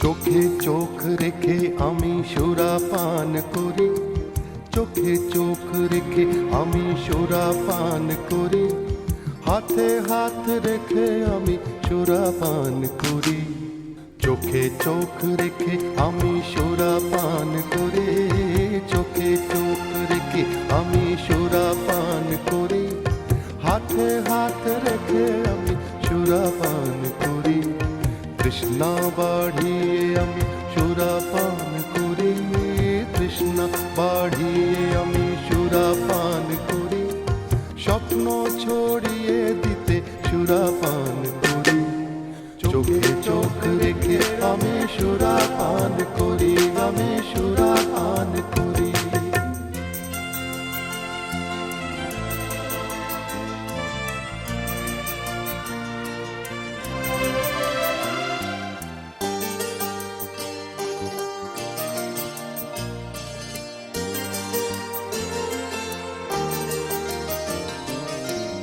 চোখে চোখ রেখে আমি সুরাপান করি, চোখে চোখ রেখে আমি সুরাপান করি, হাতে হাত রেখে আমি সুরাপান করি। চোখে চোখ রেখে আমি সুরাপান করি, চোখে চোখ রেখে আমি সুরাপান করি, হাতে হাত রেখে আমি সুরাপান করি। তৃষ্ণা বাড়িয়ে আমি সুরাপান করি, তৃষ্ণা বাড়িয়ে আমি সুরাপান করি, স্বপ্ন ছড়িয়ে দিতে সুরাপান করি। চোখে চোখ রেখে আমি সুরাপান করি, আমি সুরাপান করি।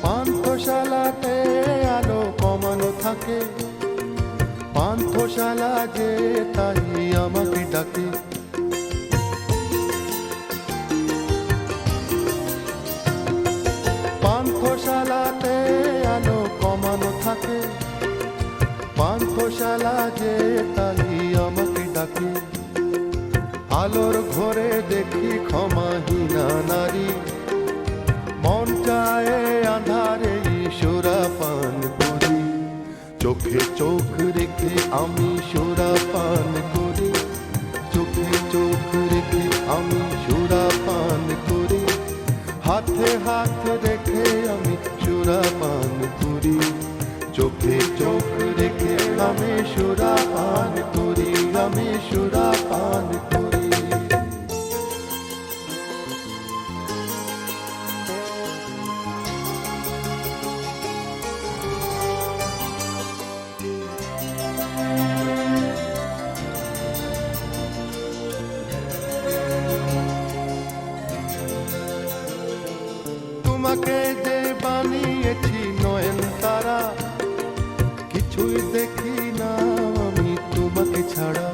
পান্থশালাতে আলো কমানো থাকে, পান্থশালা যে তাই আমাকে ডাকে। পান্থশালাতে আলো কমানো থাকে, পান্থশালা যে তাই আমাকে ডাকে। আলোর ঘরে দেখি ক্ষমাহীনা নারী, মন চায় আঁধারে সুরাপান করি। চোখে চোখ রেখে আমি সুরাপান করি, চোখে চোখ রেখে আমি সুরাপান করি, হাতে হাত রেখে আমি সুরাপান করি। চোখে চোখ রেখে আমি সুরাপান করি, আমি সুরাপান করি। তোমাকে যে বানিয়েছি নয়ন তারা, কিছুই দেখি না আমি তোমাকে ছাড়া।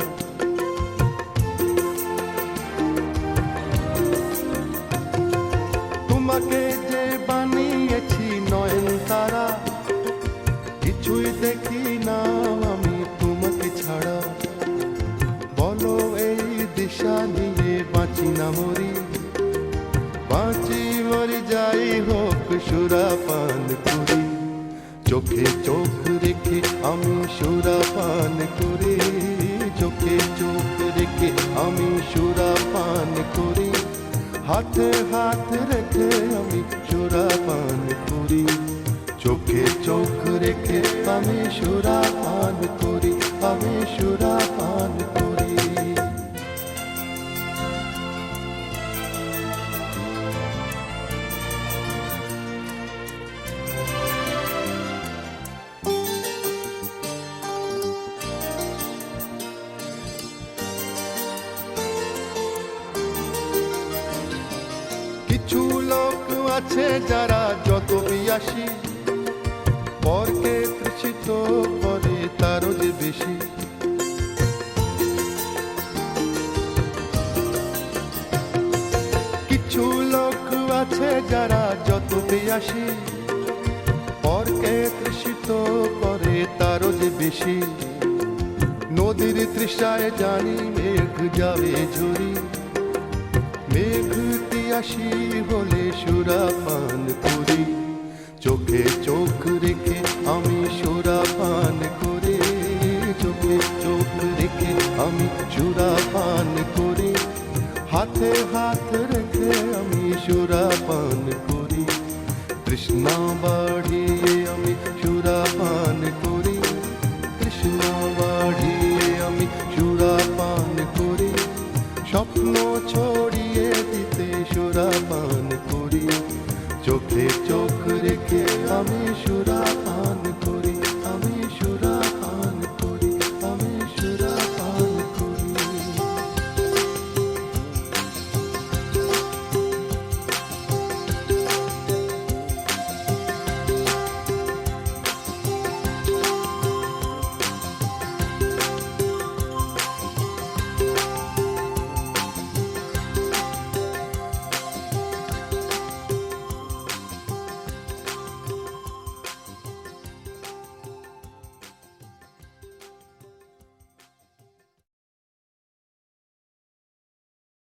তোমাকে যে বানিয়েছি নয়ন তারা, কিছুই দেখি না আমি তোমাকে ছাড়া। বলো এই দিশা নিয়ে বাঁচি না মরি, বাঁচি মরি যাই হোক সুরাপান করি। চোখে চোখ রেখে আমি সুরাপান করি, চোখে চোখ রেখে আমি সুরাপান করি, হাতে হাত রেখে আমি সুরাপান করি। চোখে চোখ রেখে আমি সুরাপান করি, আমি সুরাপান করি। কিছু লোক আছে যারা যত বিয়াসী, পরকে তৃষিত করে তারও যে বেশি। কিছু লোক আছে যারা যত বিয়াসী, পরকে তৃষিত করে তারও যে বেশি। নদীর তৃষায় জানি মেঘ যাবে ঝরি, মেঘ তিয়াসী হলে সুরাপান করি। চোখে চোখ